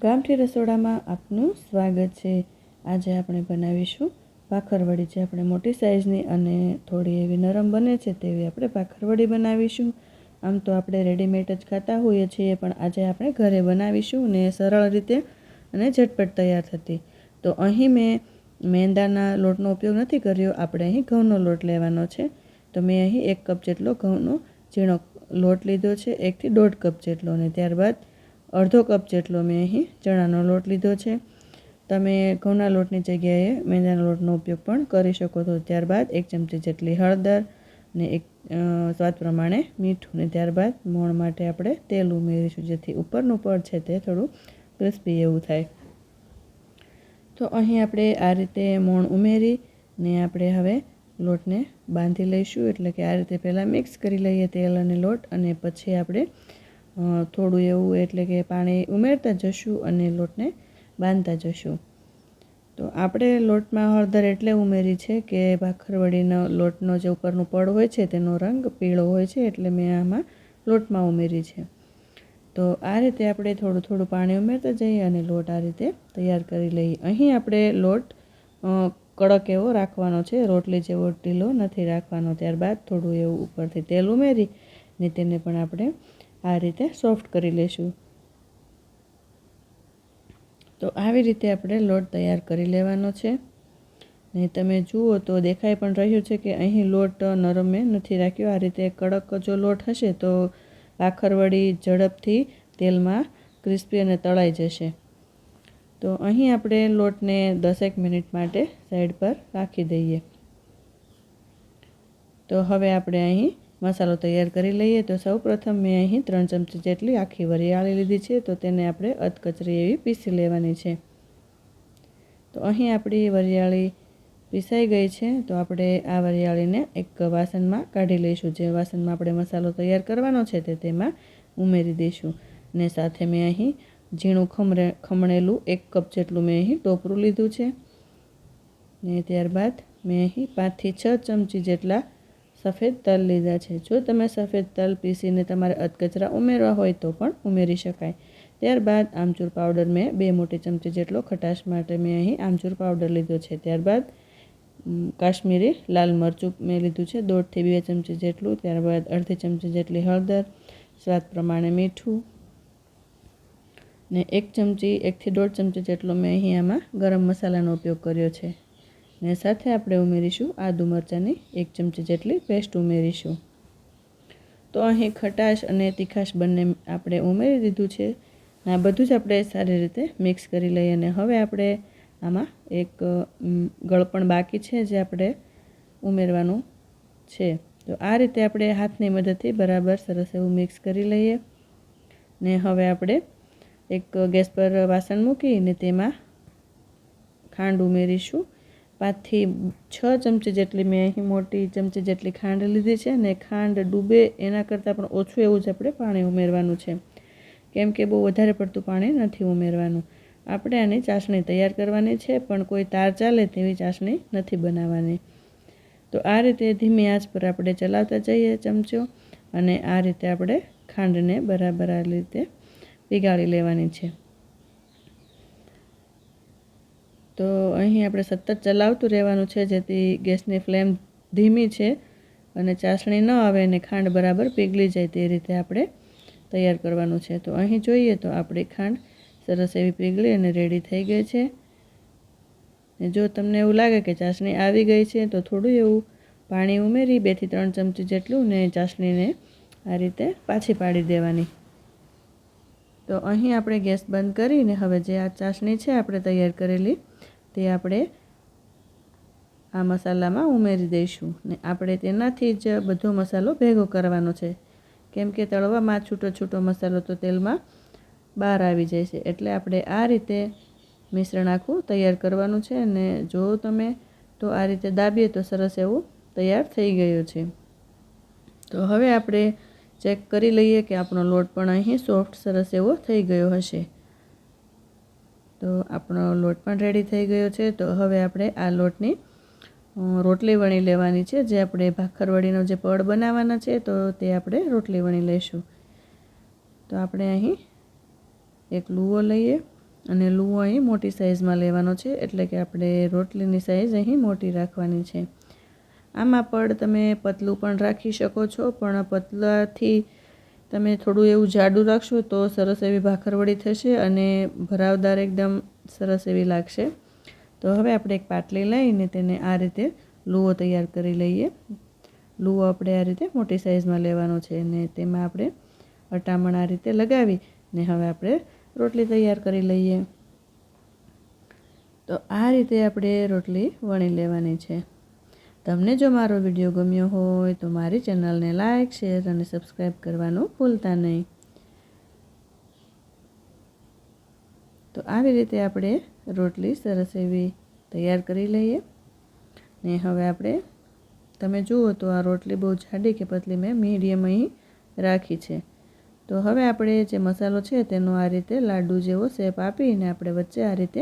ગામઠી રસોડામાં આપનું સ્વાગત છે। આજે આપણે બનાવીશું ભાખરવડી, જે આપણે મોટી સાઇઝની અને થોડી એવી નરમ બને છે તેવી આપણે ભાખરવડી બનાવીશું। આમ તો આપણે રેડીમેડ જ ખાતા હોઈએ છીએ, પણ આજે આપણે ઘરે બનાવીશું ને સરળ રીતે અને ઝટપટ તૈયાર થતી। તો અહીં મેં મેંદાના લોટનો ઉપયોગ નથી કર્યો, આપણે અહીં ઘઉંનો લોટ લેવાનો છે। તો મેં અહીં 1 કપ જેટલો ઘઉંનો ઝીણો લોટ લીધો છે, 1 થી 1.5 કપ જેટલો, અને ત્યારબાદ અડધો કપ જેટલો મેં અહીં ચણાનો લોટ લીધો છે। તમે ઘઉંના લોટની જગ્યાએ મેંદાના લોટનો ઉપયોગ પણ કરી શકો છો। ત્યારબાદ 1 ચમચી જેટલી હળદર ને સ્વાદ પ્રમાણે મીઠું, ને ત્યારબાદ મોણ માટે આપણે તેલ ઉમેરીશું, જેથી ઉપરનું પડ છે તે થોડું ક્રિસ્પી એવું થાય। તો અહીં આપણે આ રીતે મોણ ઉમેરી ને આપણે હવે લોટને બાંધી લઈશું, એટલે કે આ રીતે પહેલાં મિક્સ કરી લઈએ તેલ અને લોટ, અને પછી આપણે થોડું એવું એટલે કે પાણી ઉમેરતા જશું અને લોટને બાંધતા જશું। તો આપણે લોટમાં હળદર એટલે ઉમેરી છે કે ભાખરવડીનો લોટનો જે ઉપરનું પડ હોય છે તેનો રંગ પીળો હોય છે, એટલે મેં આમાં લોટમાં ઉમેરી છે। તો આ રીતે આપણે થોડું થોડું પાણી ઉમેરતા જઈએ અને લોટ આ રીતે તૈયાર કરી લઈએ। અહીં આપણે લોટ કડક એવો રાખવાનો છે, રોટલી જેવો ઢીલો નથી રાખવાનો। ત્યારબાદ થોડું એવું ઉપરથી તેલ ઉમેરી ને તેને પણ આપણે આ રીતે સોફ્ટ કરી લઈશું। તો આવી રીતે આપણે લોટ તૈયાર કરી લેવાનો છે। ને તમે જુઓ તો દેખાઈ પણ રહ્યું છે કે અહીં લોટ નરમ મેં નથી રાખ્યો। આ રીતે કડક જો લોટ હશે તો ભાખરવડી ઝડપથી તેલમાં ક્રિસ્પી અને તળાઈ જશે। તો અહીં આપણે લોટને 10 મિનિટ માટે સાઈડ પર રાખી દઈએ। તો હવે આપણે અહીં મસાલો તૈયાર કરી લઈએ। તો સૌપ્રથમ મેં અહીં 3 ચમચી જેટલી આખી વરિયાળી લીધી છે, તો તેને આપણે અધકચરી એવી પીસી લેવાની છે। તો અહીં આપણી વરિયાળી પીસાઈ ગઈ છે, તો આપણે આ વરિયાળીને એક વાસણમાં કાઢી લઈશું। જે વાસણમાં આપણે મસાલો તૈયાર કરવાનો છે તેમાં ઉમેરી દઈશું। ને સાથે મેં અહીં ઝીણું ખમણેલું 1 કપ જેટલું મેં અહીં ટોપરું લીધું છે, ને ત્યારબાદ મેં અહીં 5 થી 6 ચમચી જેટલા સફેદ તલ લીધા છે। જો તમે સફેદ તલ પીસીને તમારે અધકચરા ઉમેરવા હોય તો પણ ઉમેરી શકાય। ત્યારબાદ આમચૂર પાવડર મેં 2 મોટી ચમચી જેટલો ખટાશ માટે મેં અહીં આમચૂર પાવડર લીધો છે। ત્યારબાદ કાશ્મીરી લાલ મરચું મેં લીધું છે 1.5 થી 2 ચમચી જેટલું। ત્યારબાદ અડધી ચમચી જેટલી હળદર, સ્વાદ પ્રમાણે મીઠું, ને 1 ચમચી 1 થી 1.5 ચમચી જેટલો મેં અહીં આમાં ગરમ મસાલાનો ઉપયોગ કર્યો છે। ને સાથે આપણે ઉમેરીશું આદુ મરચાંની 1 ચમચી જેટલી પેસ્ટ ઉમેરીશું। તો અહીં ખટાશ અને તીખાશ બંને આપણે ઉમેરી દીધું છે। આ બધું જ આપણે સારી રીતે મિક્સ કરી લઈએ। અને હવે આપણે આમાં એક ગળપણ બાકી છે જે આપણે ઉમેરવાનું છે। તો આ રીતે આપણે હાથની મદદથી બરાબર સરસ એવું મિક્સ કરી લઈએ। ને હવે આપણે એક ગેસ પર વાસણ મૂકીને તેમાં ખાંડ ઉમેરીશું। 5 થી 6 ચમચી જેટલી મેં અહીં મોટી ચમચી જેટલી ખાંડ લીધી છે, ને ખાંડ ડૂબે એના કરતાં પણ ઓછું એવું જ આપણે પાણી ઉમેરવાનું છે, કેમ કે બહુ વધારે પડતું પાણી નથી ઉમેરવાનું। આપણે આની ચાસણી તૈયાર કરવાની છે, પણ કોઈ તાર ચાલે તેવી ચાસણી નથી બનાવવાની। તો આ રીતે ધીમી આંચ પર આપણે ચલાવતા જઈએ ચમચો, અને આ રીતે આપણે ખાંડને બરાબર આ રીતે પીગાળી લેવાની છે। તો અહીં આપણે સતત ચલાવતું રહેવાનું છે, જેથી ગેસની ફ્લેમ ધીમી છે અને ચાસણી ન આવે અને ખાંડ બરાબર પીગળી જાય તે રીતે આપણે તૈયાર કરવાનું છે। તો અહીં જોઈએ તો આપણી ખાંડ સરસ એવી પીગળી અને રેડી થઈ ગઈ છે। જો તમને એવું લાગે કે ચાસણી આવી ગઈ છે તો થોડું એવું પાણી ઉમેરી 2 થી 3 ચમચી જેટલું, ને ચાસણીને આ રીતે પાછી પાડી દેવાની। તો અહીં આપણે ગેસ બંધ કરીને હવે જે આ ચાસણી છે આપણે તૈયાર કરેલી તે આપણે આ મસાલામાં ઉમેરી દઈશું। ને આપણે તેનાથી જ બધો મસાલો ભેગો કરવાનો છે, કેમ કે તળવામાં છૂટો છૂટો મસાલો તો તેલમાં બહાર આવી જાય છે, એટલે આપણે આ રીતે મિશ્રણ આખું તૈયાર કરવાનું છે। અને જો તમે તો આ રીતે દાબીએ તો સરસ એવું તૈયાર થઈ ગયું છે। તો હવે આપણે ચેક કરી લઈએ કે આપણો લોટ પણ અહીં સોફ્ટ સરસ એવો થઈ ગયો હશે। તો આપણો લોટ પણ રેડી થઈ ગયો છે। તો હવે આપણે આ લોટની રોટલી વણી લેવાની છે, જે આપણે ભાખરવડીનો જે પડ બનાવવાના છે તો તે આપણે રોટલી વણી લઈશું। તો આપણે અહીં એક લુવો લઈએ અને લુઓ અહીં મોટી સાઇઝમાં લેવાનો છે, એટલે કે આપણે રોટલીની સાઇઝ અહીં મોટી રાખવાની છે. આમાં પણ તમે પતલું પણ રાખી શકો છો, પણ પતલાથી તમે થોડું એવું જાડું રાખશો તો સરસ એવી ભાખરવડી થશે અને ભરાવદાર એકદમ સરસ એવી લાગશે. તો હવે આપણે એક પાટલી લઈને તેને આ રીતે લુઓ તૈયાર કરી લઈએ. લુઓ આપણે આ રીતે મોટી સાઇઝમાં લેવાનો છે અને તેમાં આપણે અટામણ આ રીતે લગાવી ને હવે આપણે રોટલી તૈયાર કરી લઈએ. તો આ રીતે આપણે રોટલી વણી લેવાની છે. તમને જો મારો વિડીયો ગમ્યો હોય તો મારી ચેનલને લાઇક, શેર અને સબસ્ક્રાઈબ કરવાનું ભૂલતા નહીં. તો આવી રીતે આપણે રોટલી સરસ એવી તૈયાર કરી લઈએ ને હવે આપણે તમે જુઓ તો આ રોટલી બહુ જાડી કે પતલી મેં મીડિયમ અહીં રાખી છે. તો હવે આપણે જે મસાલો છે તેનો આ રીતે લાડુ જેવો શેપ આપીને આપણે વચ્ચે આ રીતે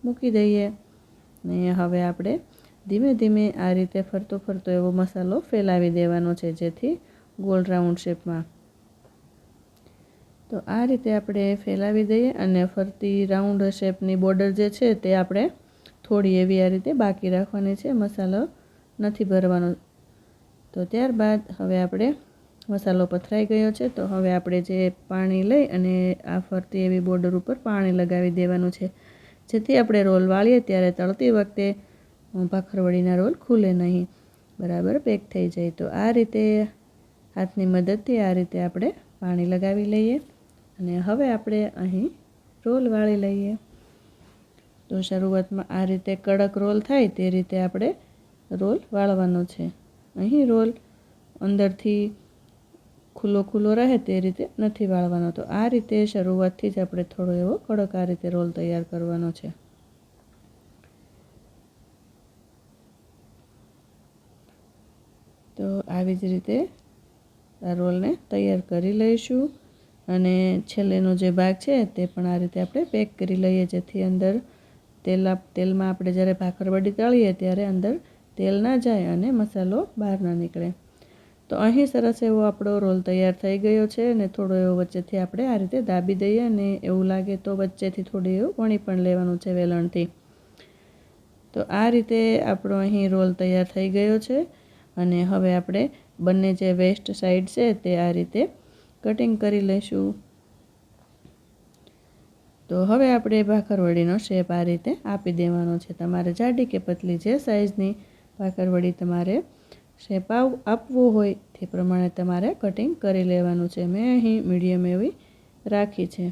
મૂકી દઈએ ને હવે આપણે ધીમે ધીમે આ રીતે ફરતો ફરતો એવો મસાલો ફેલાવી દેવાનો છે, જેથી ગોળ રાઉન્ડ શેપમાં. તો આ રીતે આપણે ફેલાવી દઈએ અને ફરતી રાઉન્ડ શેપની બોર્ડર જે છે તે આપણે થોડી એવી આ રીતે બાકી રાખવાની છે, મસાલો નથી ભરવાનો. તો ત્યારબાદ હવે આપણે મસાલો પથરાઈ ગયો છે, તો હવે આપણે જે પાણી લઈ અને આ ફરતી એવી બોર્ડર ઉપર પાણી લગાવી દેવાનું છે, જેથી આપણે રોલ વાળીએ ત્યારે તળતી વખતે ભાખરવડીના રોલ ખુલે નહીં, બરાબર પેક થઈ જાય. તો આ રીતે હાથની મદદથી આ રીતે આપણે પાણી લગાવી લઈએ અને હવે આપણે અહીં રોલ વાળી લઈએ. તો શરૂઆતમાં આ રીતે કડક રોલ થાય તે રીતે આપણે રોલ વાળવાનો છે. અહીં રોલ અંદરથી ખુલ્લો ખુલ્લો રહે તે રીતે નથી વાળવાનો. તો આ રીતે શરૂઆતથી જ આપણે થોડો એવો કડક આ રીતે રોલ તૈયાર કરવાનો છે. તો આવી જ રીતે આ રોલને તૈયાર કરી લઈશું અને છેલ્લેનો જે ભાગ છે તે પણ આ રીતે આપણે પેક કરી લઈએ, જેથી અંદર તેલમાં આપણે જ્યારે ભાખરવડી તળીએ ત્યારે અંદર તેલ ના જાય અને મસાલો બહાર ના નીકળે. તો અહીં સરસ એવો આપણો રોલ તૈયાર થઈ ગયો છે અને થોડો એવો વચ્ચેથી આપણે આ રીતે દાબી દઈએ અને એવું લાગે તો વચ્ચેથી થોડું એવું વણી પણ લેવાનું છે વેલણથી. તો આ રીતે આપણો અહીં રોલ તૈયાર થઈ ગયો છે અને હવે આપણે બંને જે વેસ્ટ સાઈડ છે તે આ રીતે કટિંગ કરી લઈશું. તો હવે આપણે ભાખરવડીનો શેપ આ રીતે આપી દેવાનો છે. તમારે જાડી કે પતલી જે સાઈઝની ભાખરવડી તમારે શેપ આપવો હોય તે પ્રમાણે તમારે કટિંગ કરી લેવાનું છે. મેં અહીં મીડિયમ એવી રાખી છે.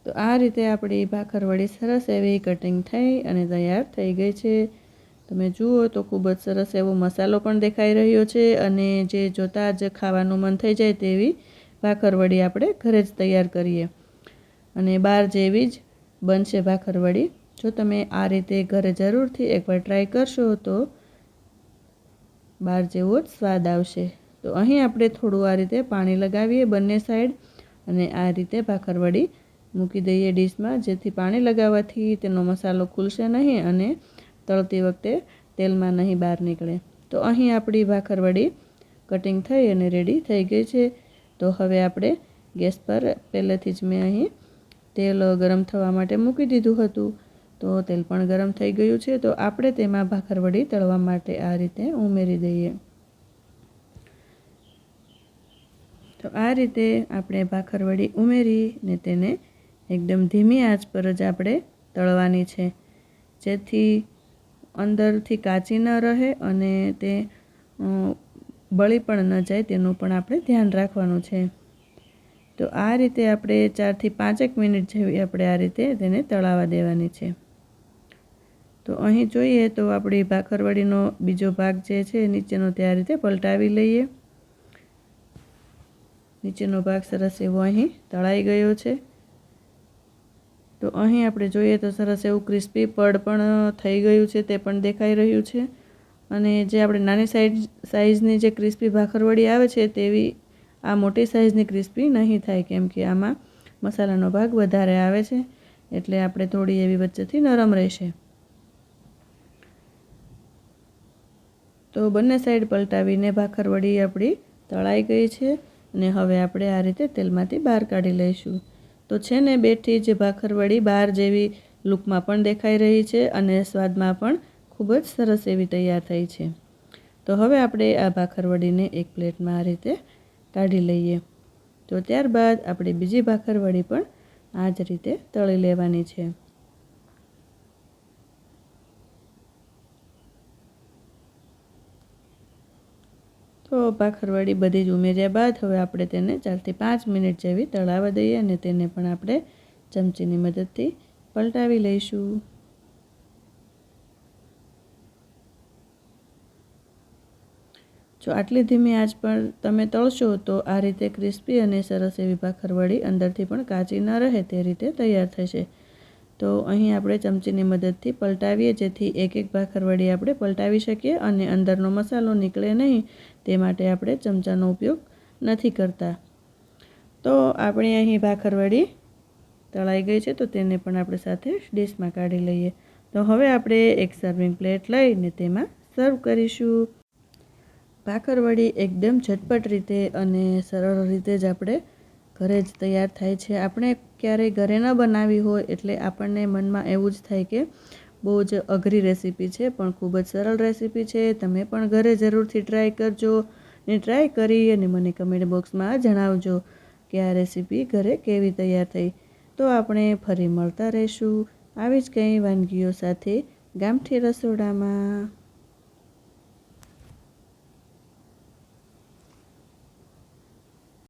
તો આ રીતે આપણી ભાખરવડી સરસ એવી કટિંગ થઈ અને તૈયાર થઈ ગઈ છે. તમે જુઓ તો ખૂબ જ સરસ એવો મસાલો પણ દેખાઈ રહ્યો છે અને જે જોતાં જ ખાવાનું મન થઈ જાય તેવી ભાખરવડી આપણે ઘરે જ તૈયાર કરીએ અને બહાર જેવી જ બનશે ભાખરવડી. જો તમે આ રીતે ઘરે જરૂરથી એકવાર ટ્રાય કરશો તો બહાર જેવો જ સ્વાદ આવશે. તો અહીં આપણે થોડું આ રીતે પાણી લગાવીએ બંને સાઈડ અને આ રીતે ભાખરવડી મૂકી દઈએ ડીશમાં, જેથી પાણી લગાવવાથી તેનો મસાલો ખુલશે નહીં અને તળતી વખતે તેલમાં નહીં બહાર નીકળે. તો અહીં આપણી ભાખરવડી કટિંગ થઈ અને રેડી થઈ ગઈ છે. તો હવે આપણે ગેસ પર પહેલેથી જ મેં અહીં તેલ ગરમ થવા માટે મૂકી દીધું હતું, તો તેલ પણ ગરમ થઈ ગયું છે. તો આપણે તેમાં ભાખરવડી તળવા માટે આ રીતે ઉમેરી દઈએ. તો આ રીતે આપણે ભાખરવડી ઉમેરીને તેને એકદમ ધીમી આંચ પર જ આપણે તળવાની છે, જેથી અંદરથી કાચી ન રહે અને તે બળી પણ ન જાય તેનું પણ આપણે ધ્યાન રાખવાનું છે. તો આ રીતે આપણે 4 થી 5 મિનિટ જેવી આપણે આ રીતે તેને તળાવવા દેવાની છે. તો અહીં જોઈએ તો આપણી ભાખરવડીનો બીજો ભાગ જે છે નીચેનો તે આ રીતે પલટાવી લઈએ. નીચેનો ભાગ સરસ એવો અહીં તળાઈ ગયો છે. તો અહીં આપણે જોઈએ તો સરસ એવું ક્રિસ્પી પડ પણ થઈ ગયું છે, તે પણ દેખાઈ રહ્યું છે. અને જે આપણે નાની સાઈઝની જે ક્રિસ્પી ભાખરવડી આવે છે તેવી આ મોટી સાઈઝની ક્રિસ્પી નહીં થાય, કેમ કે આમાં મસાલાનો ભાગ વધારે આવે છે, એટલે આપણે થોડી એવી વચ્ચેથી નરમ રહેશે. તો બંને સાઈડ પલટાવીને ભાખરવડી આપણી તળાઈ ગઈ છે અને હવે આપણે આ રીતે તેલમાંથી બહાર કાઢી લઈશું. તો છે ને બેઠી જ ભાખરવડી બહાર જેવી લુકમાં પણ દેખાઈ રહી છે અને સ્વાદમાં પણ ખૂબ જ સરસ એવી તૈયાર થઈ છે. તો હવે આપણે આ ભાખરવડીને એક પ્લેટમાં આ રીતે કાઢી લઈએ. તો ત્યારબાદ આપણે બીજી ભાખરવડી પણ આ જ રીતે તળી લેવાની છે. તો ભાખરવડી બધી જ ઉમેર્યા બાદ હવે આપણે તેને 4 થી 5 મિનિટ જેવી તળાવવા દઈએ અને તેને પણ આપણે ચમચીની મદદથી પલટાવી લઈશું. જો આટલી ધીમી આંચ પર તમે તળશો તો આ રીતે ક્રિસ્પી અને સરસ એવી ભાખરવડી અંદરથી પણ કાચી ન રહે તે રીતે તૈયાર થશે. તો અહીં આપણે ચમચીની મદદથી પલટાવીએ જેથી એક એક ભાખરવડી આપણે પલટાવી શકીએ અને અંદરનો મસાલો નીકળે નહીં તે માટે આપણે ચમચાનો ઉપયોગ નથી કરતા. તો આપણી અહીં ભાખરવડી તળાઈ ગઈ છે તો તેને પણ આપણે સાથે ડીશમાં કાઢી લઈએ. તો હવે આપણે એક સર્વિંગ પ્લેટ લઈને તેમાં સર્વ કરીશું. ભાખરવડી એકદમ ઝટપટ રીતે અને સરળ રીતે જ આપણે ઘરે જ તૈયાર થાય છે. આપણે ક્યારેય ઘરે ન બનાવી હોય એટલે આપણને મનમાં એવું જ થાય કે બહુ જ અઘરી રેસીપી છે, પણ ખૂબ જ સરળ રેસીપી છે. તમે પણ ઘરે જરૂરથી ટ્રાય કરજો ને ટ્રાય કરી અને મને કમેન્ટ બોક્સમાં જણાવજો કે આ રેસીપી ઘરે કેવી તૈયાર થઈ. તો આપણે ફરી મળતા રહીશું આવી જ કંઈ વાનગીઓ સાથે ગામઠી રસોડામાં.